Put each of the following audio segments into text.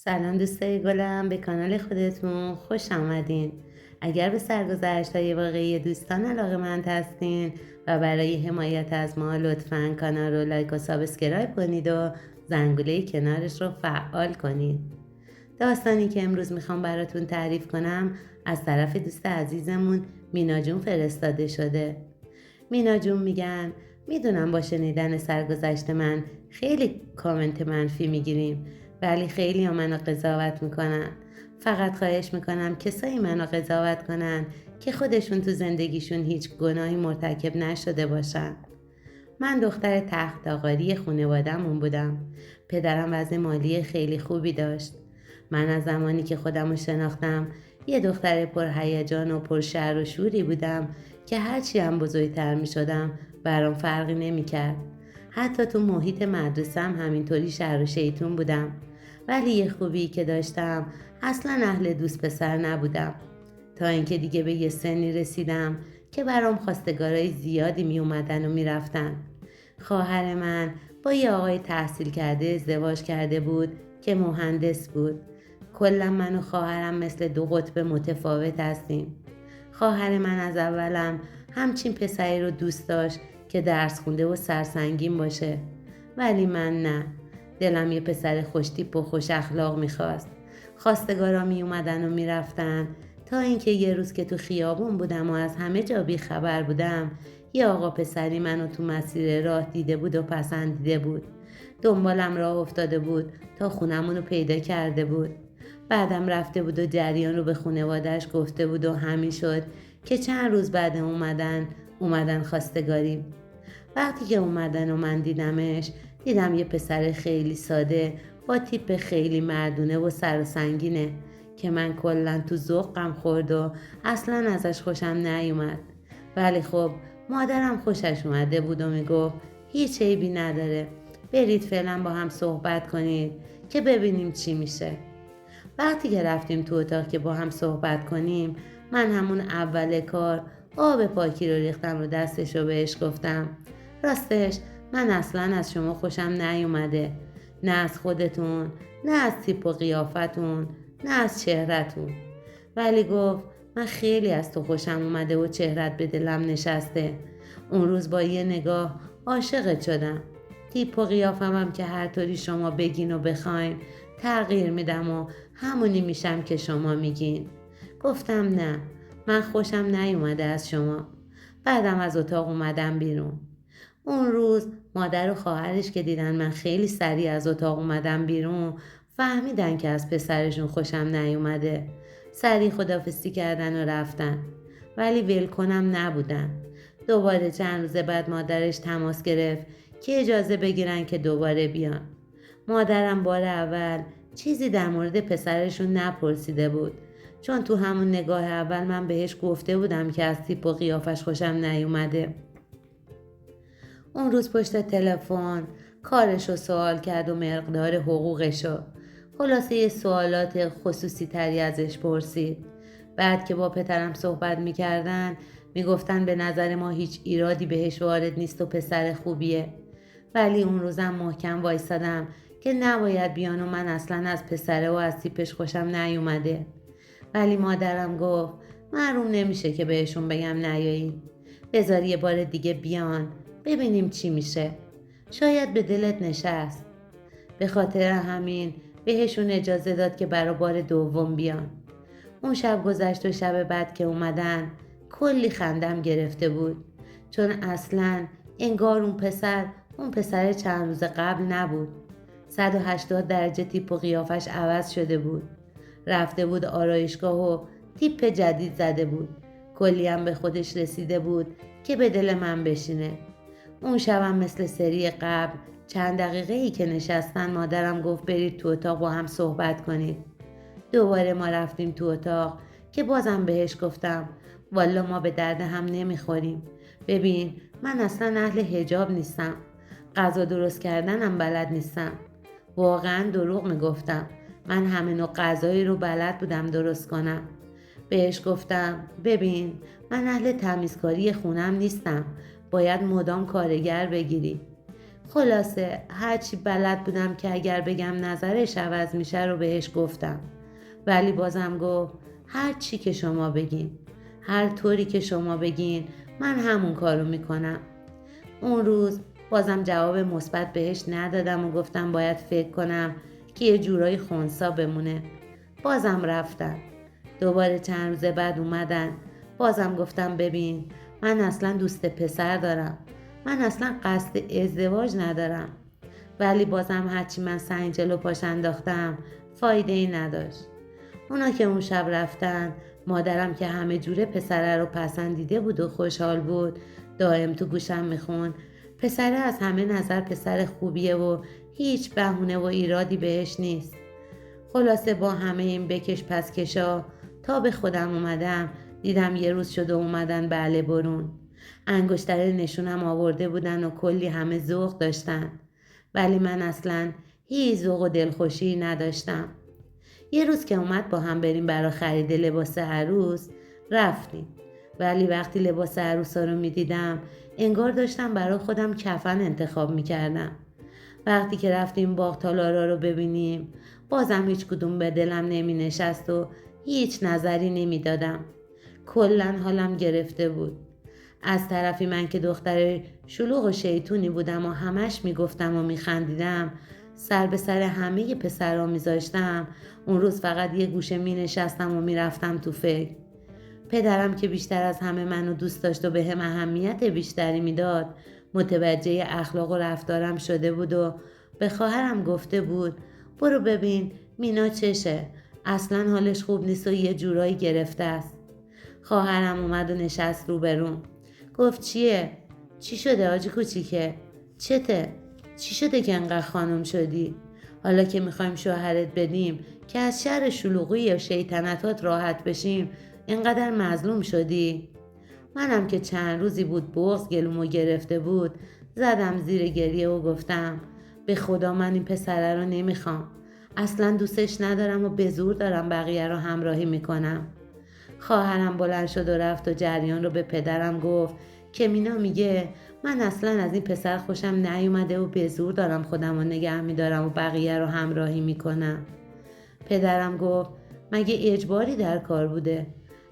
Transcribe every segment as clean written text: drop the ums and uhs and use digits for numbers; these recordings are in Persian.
سلام دوستای گلم، به کانال خودتون خوش آمدین. اگر به سرگذشت‌های واقعی دوستان علاقه‌مند هستین و برای حمایت از ما لطفاً کانال رو لایک و سابسکرایب کنید و زنگوله کنارش رو فعال کنید. داستانی که امروز میخوام براتون تعریف کنم از طرف دوست عزیزمون مینا جون فرستاده شده. مینا جون میگن میدونم با شنیدن سرگذشت من خیلی کامنت منفی میگیریم، ولی خیلی ها منو قضاوت میکنن. فقط خواهش میکنم کسایی منو قضاوت کنن که خودشون تو زندگیشون هیچ گناهی مرتکب نشده باشن. من دختر تخت آقاری خانواده‌مون بودم. پدرم وضع مالی خیلی خوبی داشت. من از زمانی که خودم رو شناختم یه دختر پرهیجان و پرشر و شوری بودم که هرچی هم بزرگتر می شدم برام فرقی نمی کرد. حتی تو محیط مدرسم همینطوری شر و شیطون بودم. ولی یه خوبی که داشتم، اصلا اهل دوست پسر نبودم. تا اینکه دیگه به یه سنی رسیدم که برام خواستگارای زیادی می اومدن و می رفتن. خواهر من با یه آقای تحصیل کرده ازدواج کرده بود که مهندس بود. کلا من و خواهرم مثل دو قطب متفاوت هستیم. خواهر من از اولم همچین پسری رو دوست داشت که درس خونده و سرسنگین باشه، ولی من نه. دلم یه پسر خوشتیپ و خوش اخلاق میخواست. خواستگارا می اومدن و میرفتن، تا اینکه یه روز که تو خیابون بودم و از همه جا بی خبر بودم، یه آقا پسری منو تو مسیر راه دیده بود و پسندیده بود. دنبالم راه افتاده بود تا خونمونو پیدا کرده بود. بعدم رفته بود و جریان رو به خونواده‌اش گفته بود و همین شد که چند روز بعد اومدن خواستگاری. وقتی که اومدن و من دیدم یه پسر خیلی ساده با تیپ خیلی مردونه و سر و سنگینه که من کلا تو ذوقم خورد و اصلا ازش خوشم نیومد. ولی خب مادرم خوشش اومده بود و میگفت هیچ عیبی نداره، برید فعلا با هم صحبت کنید که ببینیم چی میشه. وقتی که رفتیم تو اتاق که با هم صحبت کنیم، من همون اول کار آب پاکی رو ریختم رو دستش و بهش گفتم راستش من اصلا از شما خوشم نیومده، نه از خودتون، نه از تیپ و قیافتون، نه از چهرتون. ولی گفت من خیلی از تو خوشم اومده و چهرت به دلم نشسته. اون روز با یه نگاه عاشقت شدم. تیپ و قیافمم که هر طوری شما بگین و بخواین تغییر میدم و همونی میشم که شما میگین. گفتم نه، من خوشم نیومده از شما. بعدم از اتاق اومدم بیرون. اون روز مادر و خواهرش که دیدن من خیلی سریع از اتاق اومدم بیرون، فهمیدن که از پسرشون خوشم نیومده. سریع خداحافظی کردن و رفتن، ولی ولکنم نبودن. دوباره چند روز بعد مادرش تماس گرفت که اجازه بگیرن که دوباره بیان. مادرم بار اول چیزی در مورد پسرشون نپرسیده بود، چون تو همون نگاه اول من بهش گفته بودم که از تیپ و قیافش خوشم نیومده. اون روز پشت تلفن کارشو سوال کرد و مقدار حقوقشو. خلاصه یه سوالات خصوصی تری ازش پرسید. بعد که با پدرم صحبت میکردن میگفتن به نظر ما هیچ ایرادی بهش وارد نیست و پسر خوبیه. ولی اون روزم محکم وایسادم که نباید بیان و من اصلا از پسره و از تیپش خوشم نیومده. ولی مادرم گفت معلوم نمیشه که بهشون بگم نیایین، بذار یه بار دیگه بیان ببینیم چی میشه، شاید به دلت نشست. به خاطر همین بهشون اجازه داد که برای بار دوم بیان. اون شب گذشت و شب بعد که اومدن کلی خندم گرفته بود، چون اصلاً انگار اون پسر چند روز قبل نبود. 180 درجه تیپ و قیافش عوض شده بود. رفته بود آرایشگاه و تیپ جدید زده بود. کلی هم به خودش رسیده بود که به دل من بشینه. اون شبم مثل سری قبل چند دقیقه‌ای که نشستن مادرم گفت برید تو اتاق با هم صحبت کنید. دوباره ما رفتیم تو اتاق که بازم بهش گفتم والا ما به درد هم نمیخوریم. ببین من اصلا اهل حجاب نیستم، غذا درست کردنم بلد نیستم. واقعا دروغ میگفتم، من همه نوع غذایی رو بلد بودم درست کنم. بهش گفتم ببین من اهل تمیزکاری خونم نیستم، باید مدام کارگر بگیری. خلاصه هرچی بلد بودم که اگر بگم نظرش عوض میشه رو بهش گفتم، ولی بازم گفت هر چی که شما بگین، هر طوری که شما بگین من همون کارو میکنم. اون روز بازم جواب مثبت بهش ندادم و گفتم باید فکر کنم که یه جورایی خنثی بمونه. بازم رفتن. دوباره چند روز بعد اومدن. بازم گفتم ببین من اصلا دوست پسر دارم، من اصلا قصد ازدواج ندارم. ولی بازم هرچی من سنگ جلو پاش انداختم فایده ای نداشت. اونا که اون شب رفتن، مادرم که همه جوره پسره رو پسندیده بود و خوشحال بود دائم تو گوشم میخون پسره از همه نظر پسر خوبیه و هیچ بهونه و ایرادی بهش نیست. خلاصه با همه این بکش پس کشا تا به خودم اومدم دیدم یه روز شده اومدن بله برون. انگشتر نشونم آورده بودن و کلی همه ذوق داشتن، ولی من اصلا هیچ ذوق و دلخوشی نداشتم. یه روز که اومد با هم بریم برای خرید لباس عروس رفتیم، ولی وقتی لباس عروسا رو میدیدم انگار داشتم برای خودم کفن انتخاب میکردم. وقتی که رفتیم باغ تالارا رو ببینیم بازم هیچ کدوم به دلم نمی نشست و هیچ نظری نمی دادم. کلن حالم گرفته بود. از طرفی من که دختر شلوغ و شیطونی بودم و همش می گفتم و می خندیدم، سر به سر همه پسرها می زاشتم، اون روز فقط یه گوشه می نشستم و می رفتم تو فکر. پدرم که بیشتر از همه منو دوست داشت و به هم اهمیت بیشتری میداد، متوجه اخلاق و رفتارم شده بود و به خواهرم گفته بود برو ببین مینا چشه، اصلا حالش خوب نیست و یه جورایی گرفته است. خواهرم اومد و نشست روبروم. گفت چیه؟ چی شده آجی کوچیکه؟ چته؟ چی شده که انقدر خانم شدی؟ حالا که میخوایم شوهرت بدیم که از شر شلوغی و شیطنتات راحت بشیم اینقدر مظلوم شدی؟ منم که چند روزی بود بغض گلومو گرفته بود زدم زیر گریه و گفتم به خدا من این پسره رو نمیخوام، اصلا دوستش ندارم و به زور دارم بقیه رو همراهی میکنم. خواهرم بلند شد و رفت و جریان رو به پدرم گفت که مینا میگه من اصلا از این پسر خوشم نیومده و به زور دارم خودم رو نگه میدارم و بقیه رو همراهی میکنم. پدرم گفت مگه اجباری در کار بوده؟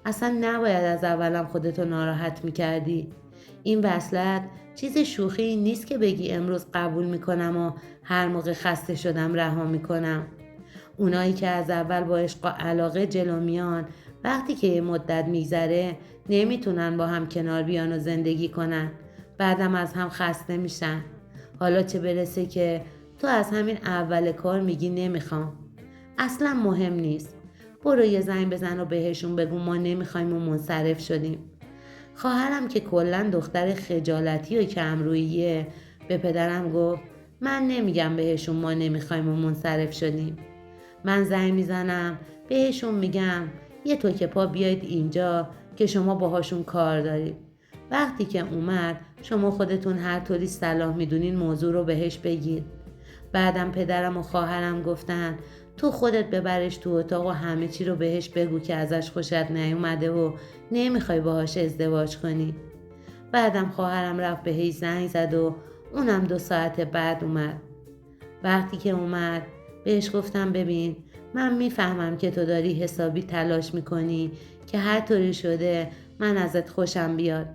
اصلا نباید از اولم خودتو ناراحت میکردی. این وصلت چیز شوخی نیست که بگی امروز قبول میکنم و هر موقع خسته شدم رها میکنم. اونایی که از اول با عشق و علاقه جلو میان وقتی که یه مدت میگذره نمیتونن با هم کنار بیان و زندگی کنن، بعدم از هم خسته میشن. حالا چه برسه که تو از همین اول کار میگی نمیخوام. اصلا مهم نیست، برو یه زنگ بزن و بهشون بگو ما نمیخوایم و منصرف شدیم. خواهرم که کلا دختر خجالتی و کمروییه به پدرم گفت من نمیگم بهشون ما نمیخوایم و منصرف شدیم. من زنگ میزنم بهشون میگم یه توکه پا بیاید اینجا که شما باهاشون کار دارید. وقتی که اومد شما خودتون هر طوری صلاح میدونین موضوع رو بهش بگید. بعدم پدرم و خواهرم گفتن تو خودت ببرش تو اتاق و همه چی رو بهش بگو که ازش خوشت نیومده و نمیخوای باهاش ازدواج کنی. بعدم خواهرم رفت بهش زنگ زد و اونم 2 ساعت بعد اومد. وقتی که اومد بهش گفتم ببین من میفهمم که تو داری حسابی تلاش میکنی که هر طوری شده من ازت خوشم بیاد،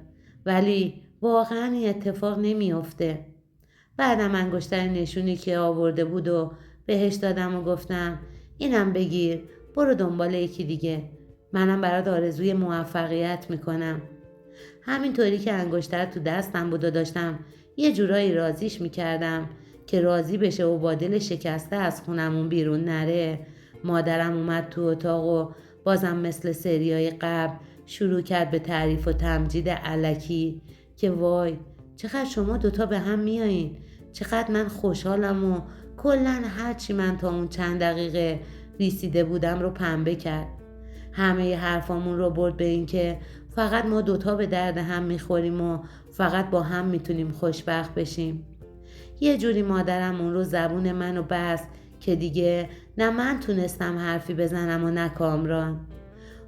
ولی واقعا این اتفاق نمیافته. بعدم انگشتر نشونی که آورده بود و بهش دادم و گفتم اینم بگیر برو دنبال یکی دیگه، منم برات آرزوی موفقیت میکنم. همینطوری که انگشتر تو دستم بود و داشتم یه جورایی راضیش میکردم که راضی بشه و با دل شکسته از خونمون بیرون نره، مادرم اومد تو اتاق و بازم مثل سریای قبل شروع کرد به تعریف و تمجید الکی که وای چقدر شما دوتا به هم میایین، چقدر من خوشحالم و کلن هرچی من تا اون چند دقیقه ریسیده بودم رو پنبه کرد. همه حرفامون رو برد به این که فقط ما دوتا به درد هم میخوریم و فقط با هم میتونیم خوشبخت بشیم. یه جوری مادرم اون رو زبون منو بست که دیگه نه من تونستم حرفی بزنم و نه کامران.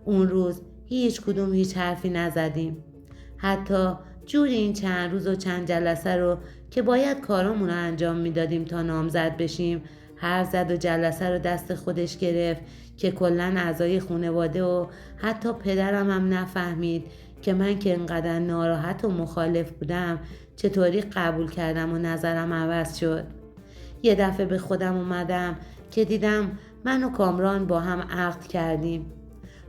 اون روز هیچ کدوم هیچ حرفی نزدیم. حتی جوری این چند روز و چند جلسه رو که باید کارامون رو انجام میدادیم تا نامزد بشیم حرف زد و جلسه رو دست خودش گرفت که کلاً اعضای خانواده و حتی پدرم هم نفهمید که من که انقدر ناراحت و مخالف بودم چطوری قبول کردم و نظرم عوض شد. یه دفعه به خودم اومدم که دیدم من و کامران با هم عقد کردیم.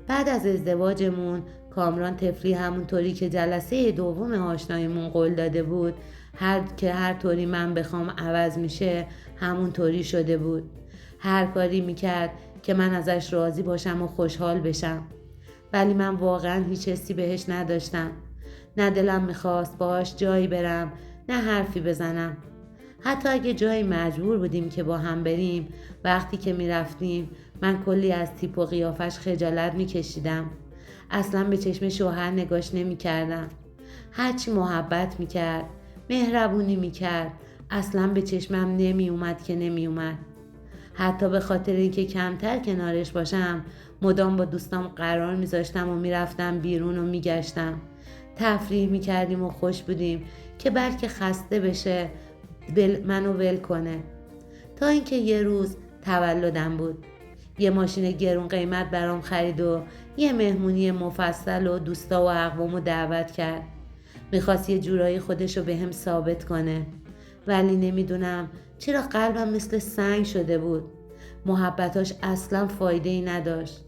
بعد از ازدواجمون کامران طفلی همونطوری که جلسه دوم آشناییمون قول داده بود هر طوری من بخوام عوض میشه همونطوری شده بود. هر کاری میکرد که من ازش راضی باشم و خوشحال بشم. ولی من واقعا هیچ حسی بهش نداشتم. نه دلم میخواست باهاش جایی برم نه حرفی بزنم. حتی اگه جایی مجبور بودیم که با هم بریم وقتی که میرفتیم من کلی از تیپ و قیافش خجالت میکشیدم. اصلا به چشم شوهر نگاش نمیکردم. هرچی محبت میکرد مهربونی میکرد اصلا به چشمم نمیومد که نمیومد. حتی به خاطر اینکه کمتر کنارش باشم مدام با دوستام قرار میذاشتم و میرفتم بیرون و میگشتم. تفریح میکردیم و خوش بودیم که بلکه خسته بشه منو ول کنه. تا اینکه یه روز تولدم بود. یه ماشین گرون قیمت برام خرید و یه مهمونی مفصل و دوستا و اقوامو دعوت کرد. میخواست یه جورایی خودشو به هم ثابت کنه. ولی نمیدونم چرا قلبم مثل سنگ شده بود. محبتاش اصلا فایده‌ای نداشت.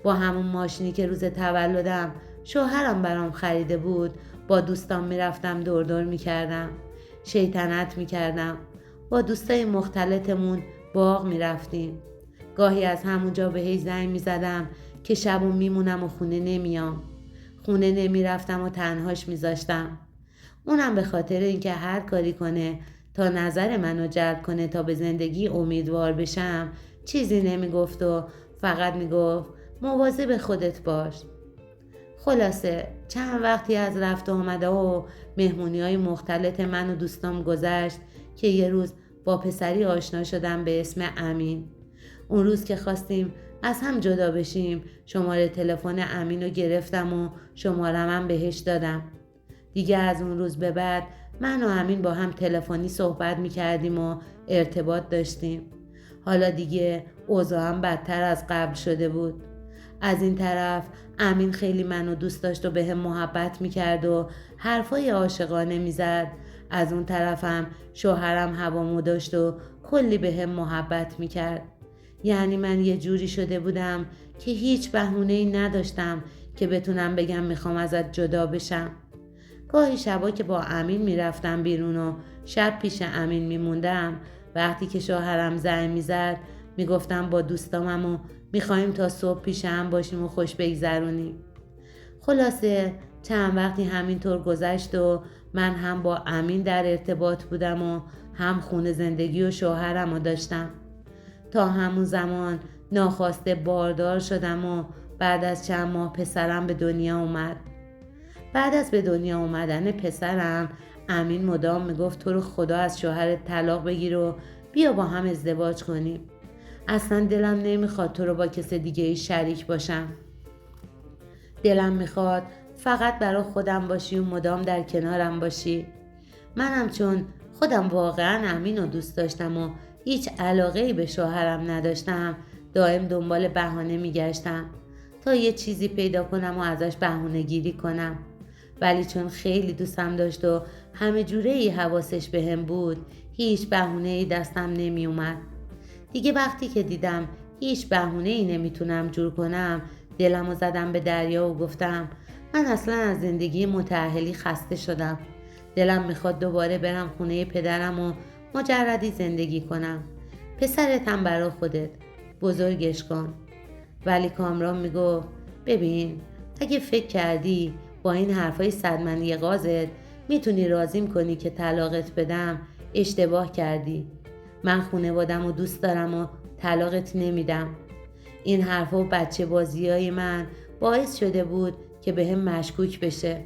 با همون ماشینی که روز تولدم شوهرم برام خریده بود با دوستام میرفتم دور دور میکردم. شیطنت میکردم. با دوستای مختلطمون باغ میرفتیم. گاهی از همونجا بهش زنگ میزدم که شبو میمونم و خونه نمیام. خونه نمیرفتم و تنهاش میذاشتم. اونم به خاطر اینکه هر کاری کنه تا نظر منو جلب کنه تا به زندگی امیدوار بشم چیزی نمیگفت و فقط میگفت مواظب خودت باش. خلاصه چند وقتی از رفت و آمده و مهمونی های مختلط من و دوستام گذشت که یه روز با پسری آشنا شدم به اسم امین. اون روز که خواستیم از هم جدا بشیم شماره تلفن امین رو گرفتم و شماره‌ام بهش دادم. دیگه از اون روز به بعد من و امین با هم تلفنی صحبت میکردیم و ارتباط داشتیم. حالا دیگه اوضاعم بدتر از قبل شده بود. از این طرف امین خیلی منو دوست داشت و به هم محبت میکرد و حرفای عاشقانه میزد. از اون طرفم شوهرم هوامو داشت و کلی به هم محبت میکرد. یعنی من یه جوری شده بودم که هیچ بهونه‌ای نداشتم که بتونم بگم میخوام ازت جدا بشم. گاهی شبا که با امین میرفتم بیرون و شب پیش امین میموندم وقتی که شوهرم زنگ میزد میگفتم با دوستامم و میخوایم تا صبح پیش هم باشیم و خوش بگذرونیم. خلاصه چند وقتی همینطور گذشت و من هم با امین در ارتباط بودم و هم خونه زندگی و شوهرم رو داشتم. تا همون زمان ناخواسته باردار شدم و بعد از چند ماه پسرم به دنیا اومد. بعد از به دنیا اومدن پسرم امین مدام میگفت تو رو خدا از شوهرت طلاق بگیر و بیا با هم ازدواج کنیم. اصلا دلم نمیخواد تو رو با کس دیگه ای شریک باشم. دلم میخواد فقط برای خودم باشی و مدام در کنارم باشی. منم چون خودم واقعا امین رو دوست داشتم و هیچ علاقه‌ای به شوهرم نداشتم دائم دنبال بهانه میگشتم تا یه چیزی پیدا کنم و ازش بهونه گیری کنم. ولی چون خیلی دوستم داشت و همه جوره ای حواسش بهم بود هیچ بهونه‌ای دستم نمی اومد. دیگه وقتی که دیدم هیچ بهونه‌ای نمیتونم جور کنم دلمو زدم به دریا و گفتم من اصلا از زندگی متأهلی خسته شدم. دلم میخواد دوباره برم خونه پدرم و مجردی زندگی کنم. پسرت هم برا خودت بزرگش کن. ولی کامران میگفت ببین اگه فکر کردی با این حرفای صدمنی غازت میتونی راضیم کنی که طلاقت بدم اشتباه کردی. من خانوادم و دوست دارم و طلاقت نمیدم. این حرفا و بچه بازیای من باعث شده بود که به هم مشکوک بشه.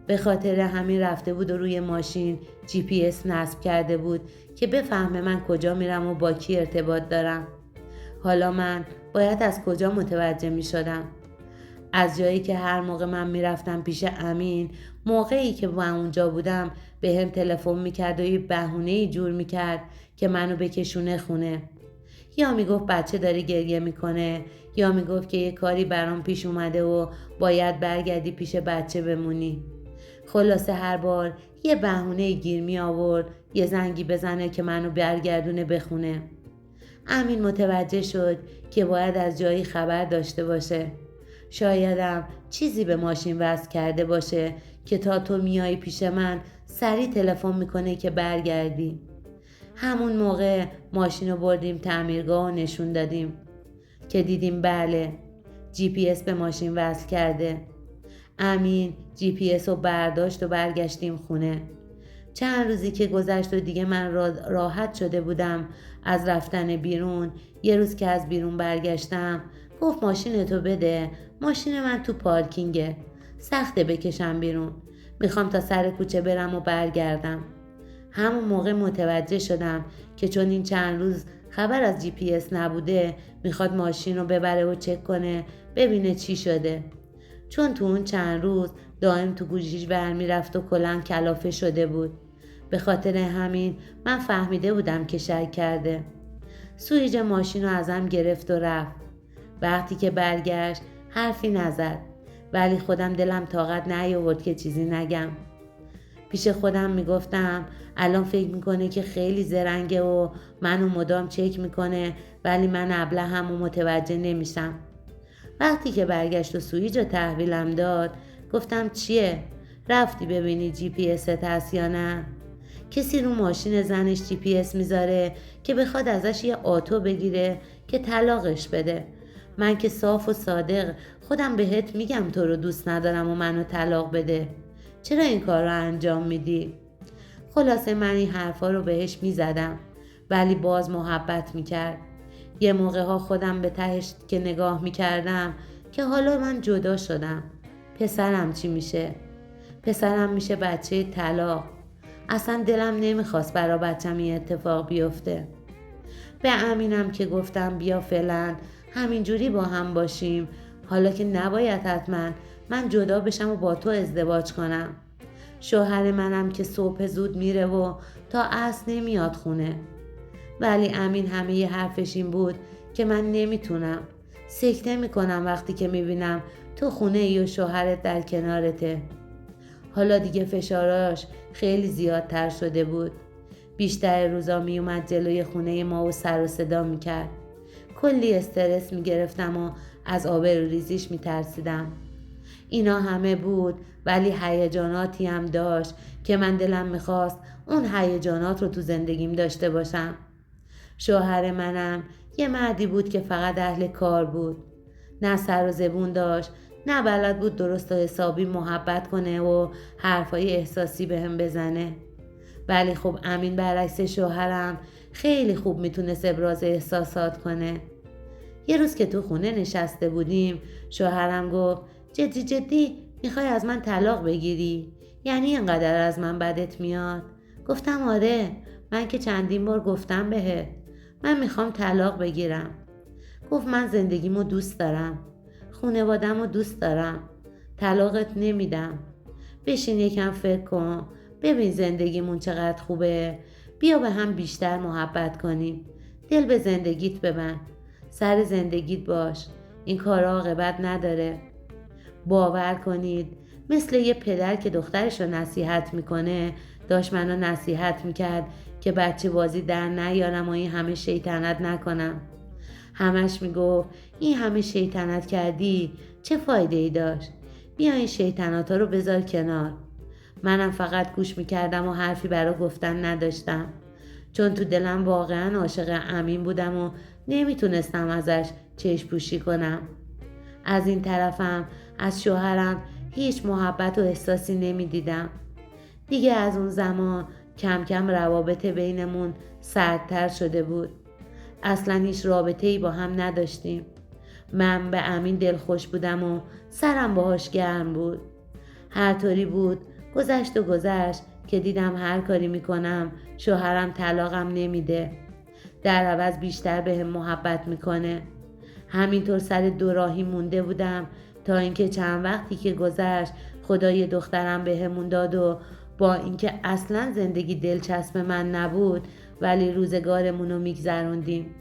به خاطر همین رفته بود و روی ماشین GPS نصب کرده بود که بفهمه من کجا میرم و با کی ارتباط دارم. حالا من باید از کجا متوجه می شدم؟ از جایی که هر موقع من میرفتم پیش امین، موقعی که من اونجا بودم به هم تلفن میکرد و یه بهونه‌ای جور میکرد که منو بکشونه خونه. یا میگفت بچه داره گریه میکنه، یا میگفت که یه کاری برام پیش اومده و باید برگردی پیش بچه بمونی. خلاصه هر بار یه بهونه گیر می آورد یه زنگی بزنه که منو برگردونه بخونه. امین متوجه شد که باید از جایی خبر داشته باشه. شایدم چیزی به ماشین وصل کرده باشه که تا تو میای پیش من سریع تلفن میکنه که برگردی. همون موقع ماشین رو بردیم تعمیرگاه و نشون دادیم که دیدیم بله جی پی اس به ماشین وصل کرده. امین جی پی اس رو برداشت و برگشتیم خونه. چند روزی که گذشت و دیگه من راحت شده بودم از رفتن بیرون، یه روز که از بیرون برگشتم گفت ماشینتو بده، ماشین من تو پارکینگه، سخته بکشم بیرون، میخوام تا سر کوچه برم و برگردم. همون موقع متوجه شدم که چون این چند روز خبر از جی پی اس نبوده میخواد ماشین رو ببره و چک کنه ببینه چی شده. چون تو اون چند روز دائم تو گوشیش برمی رفت و کلاً کلافه شده بود. به خاطر همین من فهمیده بودم که شک کرده. سویچ ماشین رو ازم گرفت و رفت. وقتی که برگشت حرفی نزد، ولی خودم دلم طاقت نیاورد که چیزی نگم. پیش خودم میگفتم الان فکر میکنه که خیلی زرنگه و منو مدام چک میکنه، ولی من ابله‌ام و متوجه نمیشم. وقتی که برگشت و سویچ رو تحویلم داد گفتم چیه؟ رفتی ببینی جی پی اس هست یا نه؟ کسی رو ماشین زنش جی پی اس میذاره که بخواد ازش یه آتو بگیره که طلاقش بده. من که صاف و صادق خودم بهت میگم تو رو دوست ندارم و منو طلاق بده. چرا این کار رو انجام میدی؟ خلاصه من این حرفا رو بهش میزدم، ولی باز محبت میکرد. یه موقع ها خودم به تهش که نگاه میکردم که حالا من جدا شدم، پسرم چی میشه؟ پسرم میشه بچه طلاق. اصلا دلم نمیخواست برا بچم این اتفاق بیفته. به امینم که گفتم بیا فعلا همینجوری با هم باشیم، حالا که نباید حتما من جدا بشم و با تو ازدواج کنم. شوهر منم که صبح زود میره و تا عصر نمیاد خونه. ولی امین همه ی حرفش این بود که من نمیتونم، سکته میکنم وقتی که میبینم تو خونه ای و شوهرت در کنارته. حالا دیگه فشاراش خیلی زیادتر شده بود. بیشتر روزا میومد جلوی خونه ما و سر و صدا میکرد. کلی استرس میگرفتم و از آبروریزیش میترسیدم. اینا همه بود، ولی هیجاناتی هم داشت که من دلم میخواست اون هیجانات رو تو زندگیم داشته باشم. شوهر منم یه مردی بود که فقط اهل کار بود. نه سر و زبون داشت، نه بلد بود درست و حسابی محبت کنه و حرفای احساسی بهم بزنه. ولی خب امین برعکس شوهرم خیلی خوب میتونست ابراز احساسات کنه. یه روز که تو خونه نشسته بودیم شوهرم گفت جدی میخوای از من طلاق بگیری؟ یعنی اینقدر از من بدت میاد؟ گفتم آره، من که چندین بار گفتم بهت من میخوام طلاق بگیرم. گفت من زندگیمو دوست دارم، خانواده‌مو دوست دارم، طلاقت نمیدم. بشین یکم فکر کن ببین زندگیمون چقدر خوبه، بیا به هم بیشتر محبت کنیم، دل به زندگیت ببند، سر زندگیت باش، این کارا عاقبت نداره. باور کنید مثل یه پدر که دخترش رو نصیحت میکنه داشت منو نصیحت میکرد که بچه بازی در نیارم و این همه شیطنت نکنم. همش میگفت این همه شیطنت کردی چه فایده ای داشت؟ بیا این شیطنت ها رو بذار کنار. منم فقط گوش میکردم و حرفی برای گفتن نداشتم، چون تو دلم واقعا عاشق امین بودم و نمیتونستم ازش چشم پوشی کنم. از این طرفم از شوهرم هیچ محبت و احساسی نمیدیدم. دیگه از اون زمان کم کم روابط بینمون سردتر شده بود. اصلا هیچ رابطه‌ای با هم نداشتیم. من به امین دلخوش بودم و سرم باهاش گرم بود. هر طوری بود گذشت که دیدم هر کاری میکنم شوهرم طلاقم نمیده، در عوض بیشتر بهم محبت میکنه. همینطور سر دوراهی مونده بودم تا اینکه چند وقتی که گذشت خدای دخترم بهمون داد و با اینکه اصلا زندگی دلچسب من نبود ولی روزگارمون رو میگذروندیم.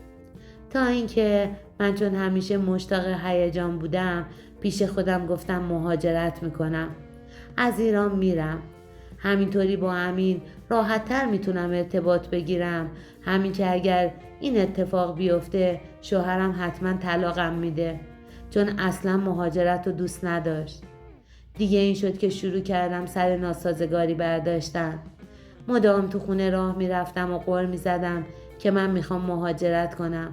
تا اینکه من چون همیشه مشتاق هیجان بودم پیش خودم گفتم مهاجرت میکنم، از ایران میرم. همینطوری با امین راحت‌تر میتونم ارتباط بگیرم. همین که اگر این اتفاق بیفته شوهرم حتما طلاقم میده، چون اصلا مهاجرت رو دوست نداشت. دیگه این شد که شروع کردم سر ناسازگاری برداشتن. مدام تو خونه راه میرفتم و غر میزدم که من میخوام مهاجرت کنم.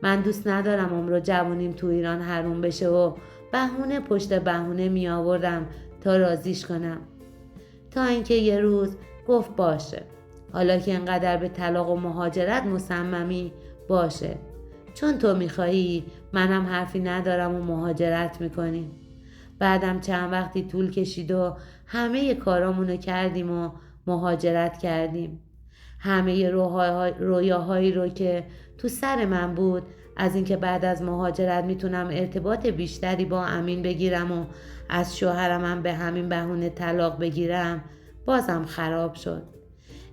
من دوست ندارم عمر جوونیم تو ایران حروم بشه و بهونه پشت بهونه می آوردم تا راضیش کنم. تا اینکه یه روز گفت باشه، حالا که انقدر به طلاق و مهاجرت مصممی باشه، چون تو میخوایی منم حرفی ندارم و مهاجرت میکنیم. بعدم چند وقتی طول کشید و همه کارامونو کردیم و مهاجرت کردیم. همه رویاهایی رو که تو سر من بود از اینکه بعد از مهاجرت میتونم ارتباط بیشتری با امین بگیرم و از شوهرم به همین بهونه طلاق بگیرم بازم خراب شد.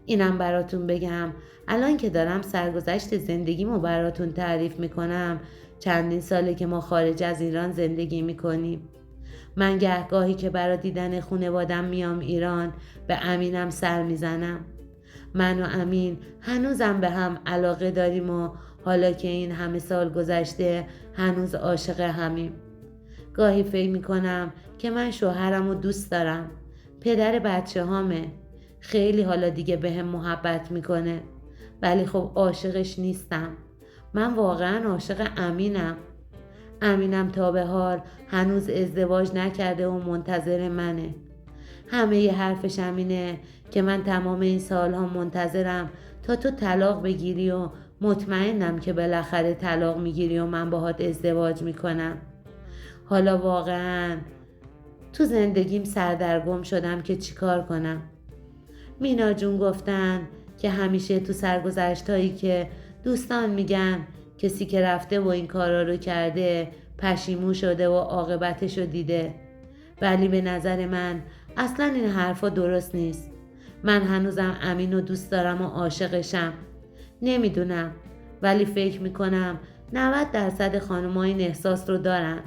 اینم براتون بگم الان که دارم سرگذشت زندگیمو براتون تعریف میکنم چندین ساله که ما خارج از ایران زندگی میکنیم. من گهگاهی که برای دیدن خانوادم میام ایران به امینم سر میزنم. من و امین هنوزم به هم علاقه داریم و حالا که این همه سال گذشته هنوز عاشق همیم. گاهی فکر میکنم که من شوهرم رو دوست دارم، پدر بچه هامه، خیلی حالا دیگه به هم محبت میکنه، ولی خب عاشقش نیستم. من واقعا عاشق امینم. امینم تا به حال هنوز ازدواج نکرده و منتظر منه. همه ی حرفش همینه که من تمام این سالها منتظرم تا تو طلاق بگیری و مطمئنم که بالاخره طلاق میگیری و من باهات ازدواج میکنم. حالا واقعا تو زندگیم سردرگم شدم که چیکار کنم. مینا جون گفتن که همیشه تو سرگذشتایی که دوستان میگن کسی که رفته و این کارا رو کرده پشیمون شده و عاقبتشو دیده، ولی به نظر من اصلا این حرفا درست نیست. من هنوزم امینو دوست دارم و عاشقشم. نمیدونم، ولی فکر میکنم 90% خانوما این احساس رو دارن،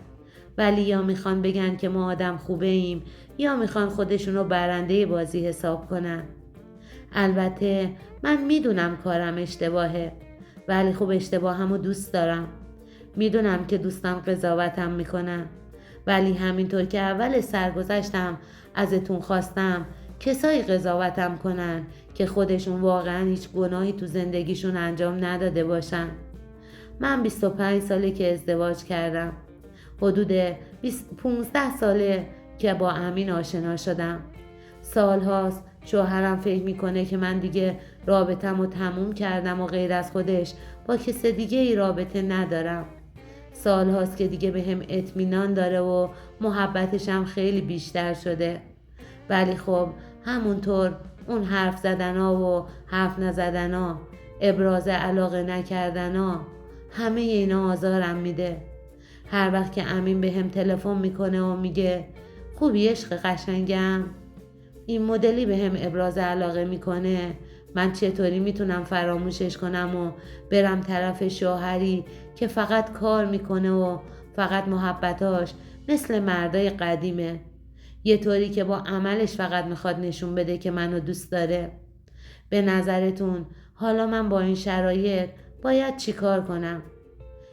ولی یا میخوان بگن که ما آدم خوبه ایم یا میخوان خودشونو برنده بازی حساب کنن. البته من میدونم کارم اشتباهه، ولی خب اشتباهمو دوست دارم. میدونم که دوستم قضاوتم میکنن، ولی همینطور که اول سرگذشتم ازتون خواستم کسایی قضاوتم کنن که خودشون واقعا هیچ گناهی تو زندگیشون انجام نداده باشن. من 25 ساله که ازدواج کردم. حدود 15 ساله که با امین آشنا شدم. سالهاست شوهرم فکر میکنه که من دیگه رابطه‌مو تموم کردم و غیر از خودش با کس دیگه ای رابطه ندارم. سالهاست که دیگه به هم اطمینان داره و محبتش هم خیلی بیشتر شده. ولی خب همونطور اون حرف زدنا و حرف نزدنا، ابراز علاقه نکردنا، همه اینا آزارم میده. هر وقت که امین به هم تلفن میکنه و میگه خوبی عشق قشنگم، این مدلی به هم ابراز علاقه میکنه، من چطوری میتونم فراموشش کنم و برم طرف شوهری که فقط کار میکنه و فقط محبتاش مثل مردای قدیمه، یه طوری که با عملش فقط میخواد نشون بده که منو دوست داره. به نظرتون حالا من با این شرایط باید چی کار کنم؟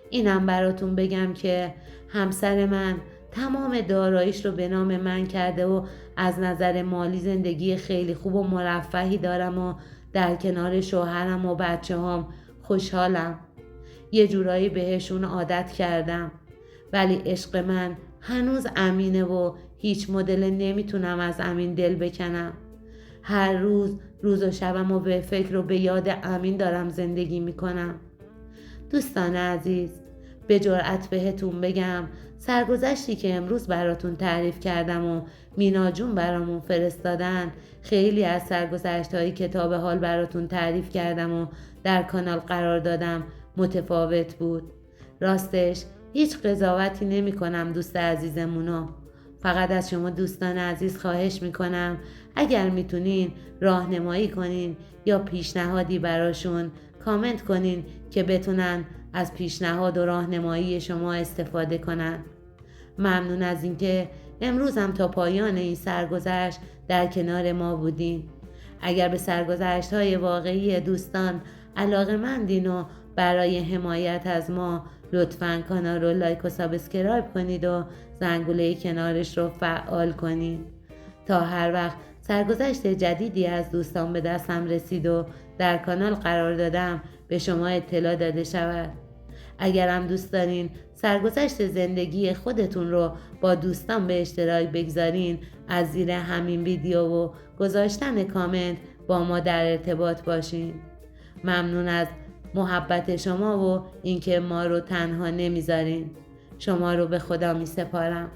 اینم براتون بگم که همسر من تمام داراییش رو به نام من کرده و از نظر مالی زندگی خیلی خوب و مرفهی دارم و در کنار شوهرم و بچه هام خوشحالم. یه جورایی بهشون عادت کردم، ولی عشق من هنوز امینه و هیچ مدل نمیتونم از امین دل بکنم. هر روز و شبم و به فکر و به یاد امین دارم زندگی میکنم. دوستان عزیز، به جرأت بهتون بگم سرگذشتی که امروز براتون تعریف کردم و مینا جون برامون فرستادن خیلی از سرگذشت‌های کتاب حال براتون تعریف کردم و در کانال قرار دادم متفاوت بود. راستش هیچ قضاوتی نمی کنم دوست عزیزمونو. فقط از شما دوستان عزیز خواهش می کنم اگر میتونین راهنمایی کنین یا پیشنهادی براشون کامنت کنین که بتونن از پیشنهاد و راهنمایی شما استفاده کنن. ممنون از اینکه امروز هم تا پایان این سرگذشت در کنار ما بودین. اگر به سرگذشت‌های واقعی دوستان علاقه‌مندین و برای حمایت از ما لطفاً کانال رو لایک و سابسکرایب کنید و زنگوله کنارش رو فعال کنید تا هر وقت سرگذشت جدیدی از دوستان به دستم رسید و در کانال قرار دادم به شما اطلاع داده شود. اگر هم دوست دارین سرگذشت زندگی خودتون رو با دوستان به اشتراک بگذارین، از زیر همین ویدیو و گذاشتن کامنت با ما در ارتباط باشین. ممنون از محبت شما و اینکه ما رو تنها نمیذارین. شما رو به خدا می سپارم.